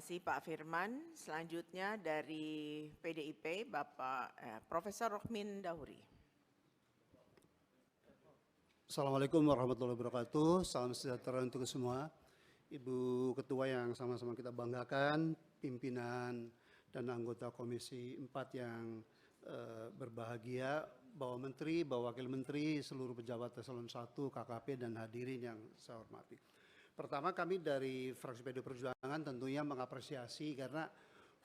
kasih Pak Firman. Selanjutnya dari PDIP Bapak Profesor Rohmin Dahuri. Assalamualaikum warahmatullahi wabarakatuh. Salam sejahtera untuk semua. Ibu Ketua yang sama-sama kita banggakan, pimpinan dan anggota Komisi 4 yang berbahagia, Bapak Menteri, Bapak Wakil Menteri, seluruh pejabat eselon 1, KKP dan hadirin yang saya hormati. Pertama, kami dari fraksi PD Perjuangan tentunya mengapresiasi karena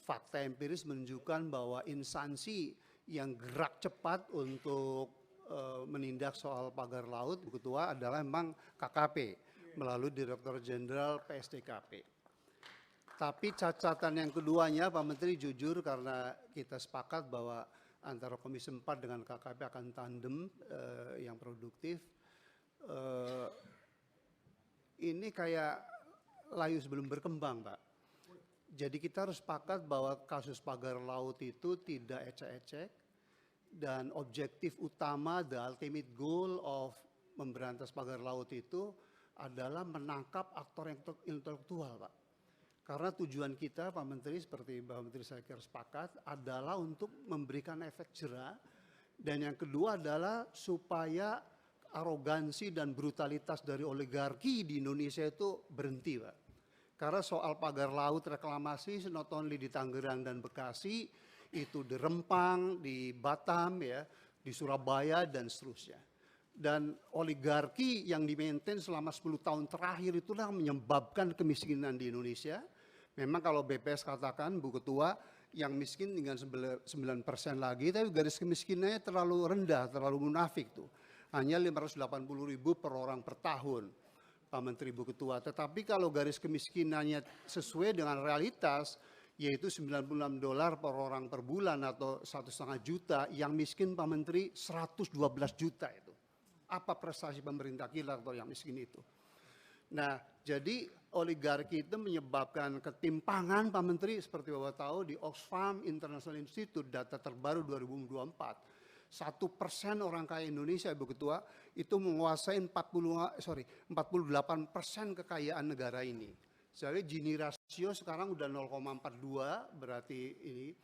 fakta empiris menunjukkan bahwa instansi yang gerak cepat untuk menindak soal pagar laut, Bu Ketua, adalah memang KKP melalui Direktur Jenderal PSDKP. Tapi cacatan yang keduanya, Pak Menteri, jujur karena kita sepakat bahwa antara Komisi 4 dengan KKP akan tandem yang produktif. Ini kayak layu sebelum berkembang, Pak. Jadi kita harus sepakat bahwa kasus pagar laut itu tidak ecek-ecek dan objektif utama, the ultimate goal of memberantas pagar laut itu adalah menangkap aktor intelektual, Pak. Karena tujuan kita, Pak Menteri, seperti Pak Menteri saya kira sepakat, adalah untuk memberikan efek jera. Dan yang kedua adalah supaya arogansi dan brutalitas dari oligarki di Indonesia itu berhenti, Pak. Karena soal pagar laut reklamasi not only di Tangerang dan Bekasi, itu di Rempang, di Batam, ya, di Surabaya dan seterusnya. Dan oligarki yang dimaintain selama 10 tahun terakhir itulah menyebabkan kemiskinan di Indonesia. Memang kalau BPS katakan, Bu Ketua, yang miskin dengan 9% lagi, tapi garis kemiskinannya terlalu rendah, terlalu munafik tuh. Hanya 580.000 per orang per tahun, Pak Menteri, Bu Ketua. Tetapi kalau garis kemiskinannya sesuai dengan realitas, yaitu $96 per orang per bulan atau 1,5 juta, yang miskin, Pak Menteri, 112 juta itu. Apa prestasi pemerintah kita atau yang miskin itu? Nah, jadi oligarki itu menyebabkan ketimpangan, Pak Menteri, seperti Bapak tahu di Oxfam International Institute, data terbaru 2024, 1% orang kaya Indonesia, Ibu Ketua, itu menguasai 48% kekayaan negara ini. Jadi Gini rasio sekarang udah 0,42 berarti ini.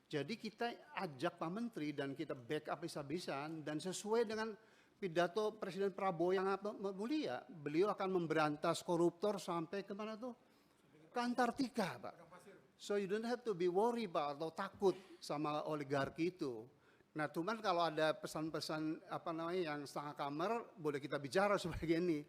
Jadi kita ajak Pak Menteri dan kita backup habis-habisan dan sesuai dengan pidato Presiden Prabowo yang mulia, beliau akan memberantas koruptor sampai kemana tuh? Ke Antartika, Pak. So you don't have to be worried, Pak, atau takut sama oligarki itu. Nah, cuman kalau ada pesan-pesan yang setengah kamar, boleh kita bicara sebagai ini.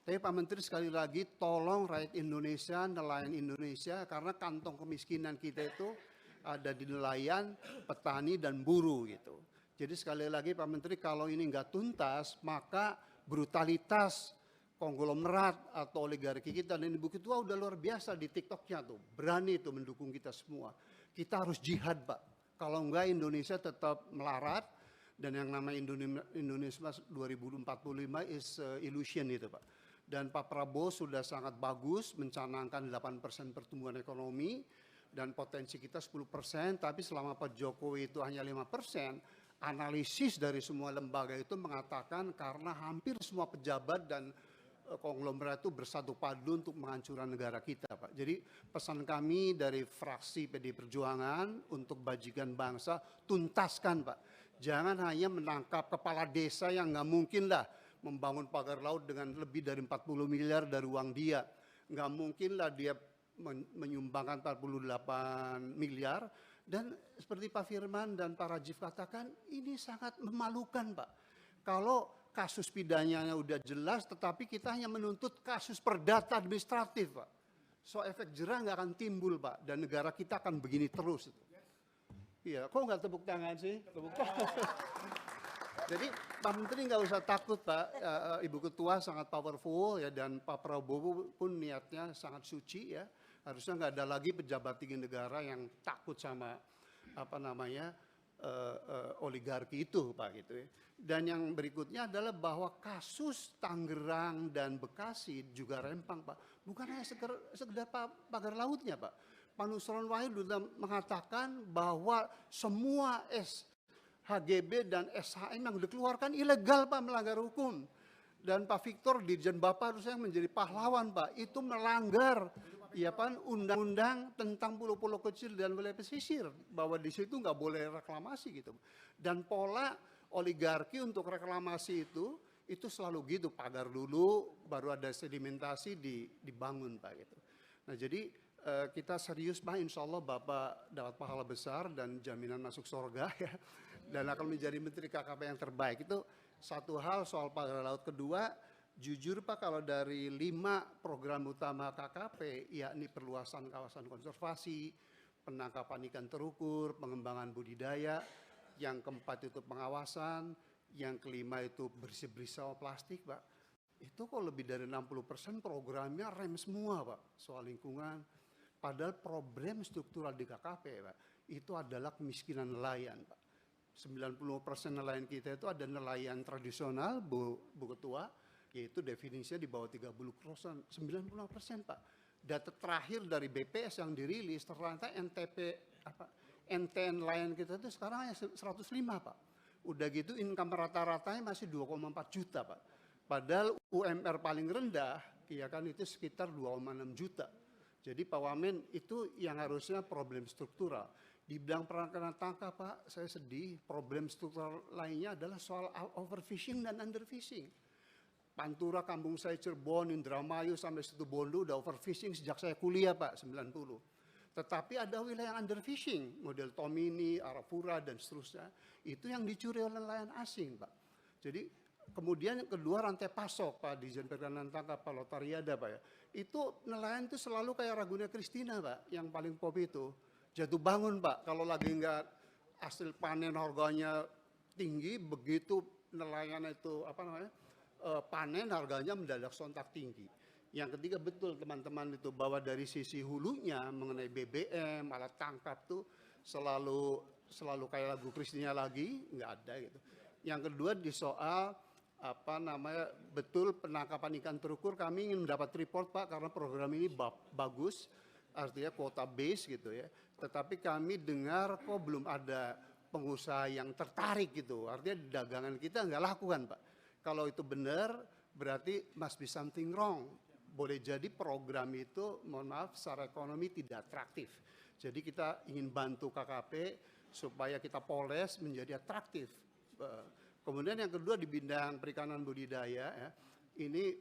Tapi Pak Menteri, sekali lagi tolong rakyat Indonesia, nelayan Indonesia, karena kantong kemiskinan kita itu ada di nelayan, petani dan buruh gitu. Jadi sekali lagi Pak Menteri, kalau ini nggak tuntas, maka brutalitas konglomerat atau oligarki kita dan Ibu Ketua udah luar biasa di TikToknya tuh, berani tuh mendukung kita semua. Kita harus jihad, Pak. Kalau enggak Indonesia tetap melarat dan yang namanya Indonesia 2045 is illusion itu, Pak. Dan Pak Prabowo sudah sangat bagus mencanangkan 8% pertumbuhan ekonomi dan potensi kita 10%, tapi selama Pak Jokowi itu hanya 5%, analisis dari semua lembaga itu mengatakan karena hampir semua pejabat dan konglomerat itu bersatu padu untuk menghancurkan negara kita, Pak. Jadi pesan kami dari fraksi PD Perjuangan untuk bajikan bangsa, tuntaskan, Pak. Jangan hanya menangkap kepala desa yang nggak mungkin lah membangun pagar laut dengan lebih dari 40 miliar dari uang dia. Nggak mungkin lah dia menyumbangkan 48 miliar. Dan seperti Pak Firman dan Pak Rajif katakan, ini sangat memalukan, Pak. Kalau kasus pidananya udah jelas, tetapi kita hanya menuntut kasus perdata administratif, Pak. So efek jerah nggak akan timbul, Pak, dan negara kita akan begini terus. Iya, kok nggak tepuk tangan sih? Tepuk tangan. Jadi Pak Menteri nggak usah takut, Pak. Ibu Ketua sangat powerful ya, dan Pak Prabowo pun niatnya sangat suci ya. Harusnya nggak ada lagi pejabat tinggi negara yang takut sama oligarki itu, Pak, gitu ya. Dan yang berikutnya adalah bahwa kasus Tangerang dan Bekasi juga Rempang, Pak, bukan hanya sekedar pagar lautnya, Pak. Pak Nusron Wahid sudah mengatakan bahwa semua HGB dan SHM yang dikeluarkan ilegal, Pak, melanggar hukum. Dan Pak Victor, Dirjen Bapak harusnya menjadi pahlawan, Pak, itu melanggar ya kan undang-undang tentang pulau-pulau kecil dan wilayah pesisir bahwa di situ nggak boleh reklamasi gitu. Dan pola oligarki untuk reklamasi itu selalu gitu, pagar dulu baru ada sedimentasi dibangun Pak gitu. Nah jadi kita serius Pak, insya Allah Bapak dapat pahala besar dan jaminan masuk surga ya, dan akan menjadi Menteri KKP yang terbaik. Itu satu hal soal pagar laut. Kedua, jujur Pak, kalau dari 5 program utama KKP, yakni perluasan kawasan konservasi, penangkapan ikan terukur, pengembangan budidaya, yang keempat itu pengawasan, yang kelima itu bersih-bersih sama plastik Pak, itu kok lebih dari 60% programnya rem semua Pak, soal lingkungan. Padahal problem struktural di KKP Pak, itu adalah kemiskinan nelayan Pak. 90% nelayan kita itu ada nelayan tradisional, Bu Ketua, yaitu definisinya di bawah 30%, 95% Pak. Data terakhir dari BPS yang dirilis, ternyata NTN nelayan kita itu sekarang hanya 105 Pak. Udah gitu income rata-ratanya masih 2,4 juta Pak. Padahal UMR paling rendah, ya kan itu sekitar 2,6 juta. Jadi Pak Wamen itu yang harusnya problem struktural. Di bidang perikanan tangkap Pak, saya sedih, problem struktural lainnya adalah soal overfishing dan underfishing. Pantura, kampung saya Cirebon, Indramayu sampai Situbondo udah overfishing sejak saya kuliah Pak, 90. Tetapi ada wilayah underfishing, model Tomini, Arafura dan seterusnya, itu yang dicuri oleh nelayan asing Pak. Jadi kemudian yang kedua rantai pasok Pak, di Dijen Perikanan Tangkap Pak Lotariada Pak ya. Itu nelayan itu selalu kayak Ragunya Christina Pak, yang paling pop itu. Jatuh bangun Pak, kalau lagi enggak hasil panen harganya tinggi, begitu nelayan itu panen harganya mendadak sontak tinggi. Yang ketiga betul teman-teman itu bahwa dari sisi hulunya mengenai BBM, alat tangkap tuh selalu kayak lagu Christina lagi, nggak ada gitu. Yang kedua di soal betul penangkapan ikan terukur, kami ingin mendapat report Pak karena program ini bagus, artinya quota base gitu ya. Tetapi kami dengar kok belum ada pengusaha yang tertarik gitu, artinya dagangan kita nggak lakukan Pak. Kalau itu benar berarti must be something wrong. Boleh jadi program itu mohon maaf secara ekonomi tidak atraktif. Jadi kita ingin bantu KKP supaya kita poles menjadi atraktif. Kemudian yang kedua di bidang perikanan budidaya ya, ini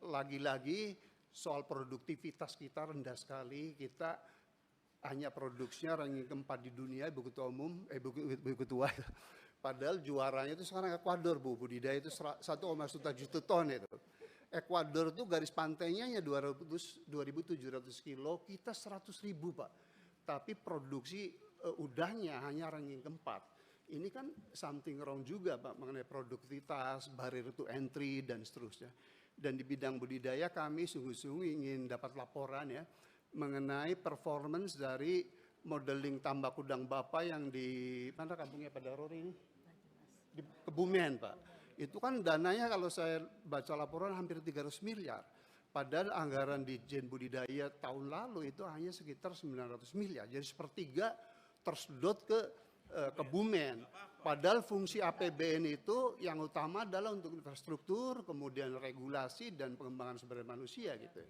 lagi-lagi soal produktivitas kita rendah sekali. Kita hanya produksinya ranking keempat di dunia, Ibu Ketua Umum, Ibu Ketua. Padahal juaranya itu sekarang Ekuador Bu, budidaya itu 1,1 juta ton itu. Ekuador itu garis pantainya hanya 2.700 kilo, kita 100.000 Pak. Tapi produksi udahnya hanya ranking keempat. Ini kan something wrong juga Pak mengenai produktivitas, barrier to entry dan seterusnya. Dan di bidang budidaya kami sungguh-sungguh ingin dapat laporan ya mengenai performance dari modeling tambak udang bapa yang di mana kampungnya Pak Darori ini? Di Kebumen Pak. Itu kan dananya kalau saya baca laporan hampir 300 miliar. Padahal anggaran di Dijen Budidaya tahun lalu itu hanya sekitar 900 miliar. Jadi sepertiga tersedot ke Kebumen. Padahal fungsi APBN itu yang utama adalah untuk infrastruktur, kemudian regulasi dan pengembangan sumber daya manusia gitu.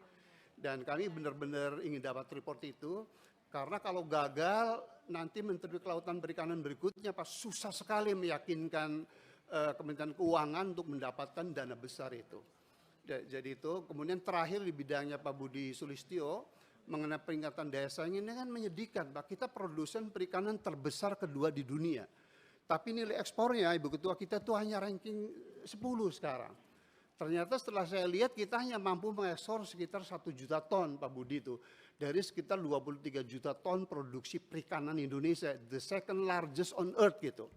Dan kami benar-benar ingin dapat report itu karena kalau gagal nanti Menteri Kelautan Perikanan berikutnya pas susah sekali meyakinkan Kementerian Keuangan untuk mendapatkan dana besar itu. Jadi itu kemudian terakhir di bidangnya Pak Budi Sulistyo mengenai peringatan daya saing ini kan menyedihkan Pak. Kita produsen perikanan terbesar kedua di dunia. Tapi nilai ekspornya Ibu Ketua kita tuh hanya ranking 10 sekarang. Ternyata setelah saya lihat kita hanya mampu mengekspor sekitar 1 juta ton Pak Budi itu. Dari sekitar 23 juta ton produksi perikanan Indonesia. The second largest on earth gitu.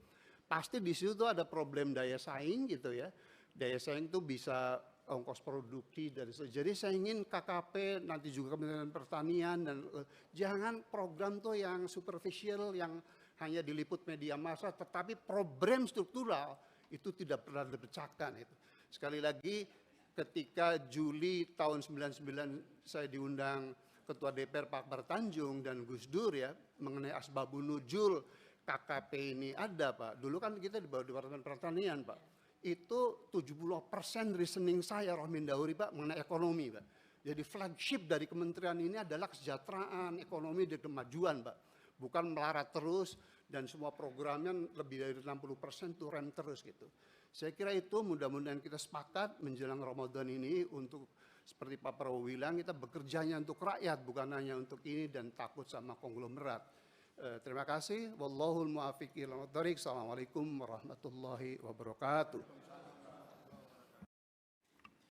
Pasti di situ tuh ada problem daya saing gitu ya. Daya saing tuh bisa ongkos produksi dari jadi saya ingin KKP nanti juga Kementerian Pertanian dan jangan program tuh yang superficial yang hanya diliput media massa tetapi program struktural itu tidak pernah dipecahkan itu. Sekali lagi ketika Juli tahun 99 saya diundang Ketua DPR Pak Akbar Tanjung dan Gus Dur ya mengenai asbabun nuzul KKP ini ada Pak. Dulu kan kita di bawah Departemen Pertanian Pak. Itu 70% reasoning saya Rohmin Dauri Pak mengenai ekonomi Pak. Jadi flagship dari kementerian ini adalah kesejahteraan, ekonomi, dan kemajuan, Mbak. Bukan melarat terus dan semua programnya lebih dari 60% itu rem terus gitu. Saya kira itu mudah-mudahan kita sepakat menjelang Ramadan ini untuk seperti Pak Prabowo bilang, kita bekerjanya untuk rakyat, bukan hanya untuk ini dan takut sama konglomerat. Terima kasih. Wallahul muwaffiq ila thoriq. Assalamualaikum warahmatullahi wabarakatuh.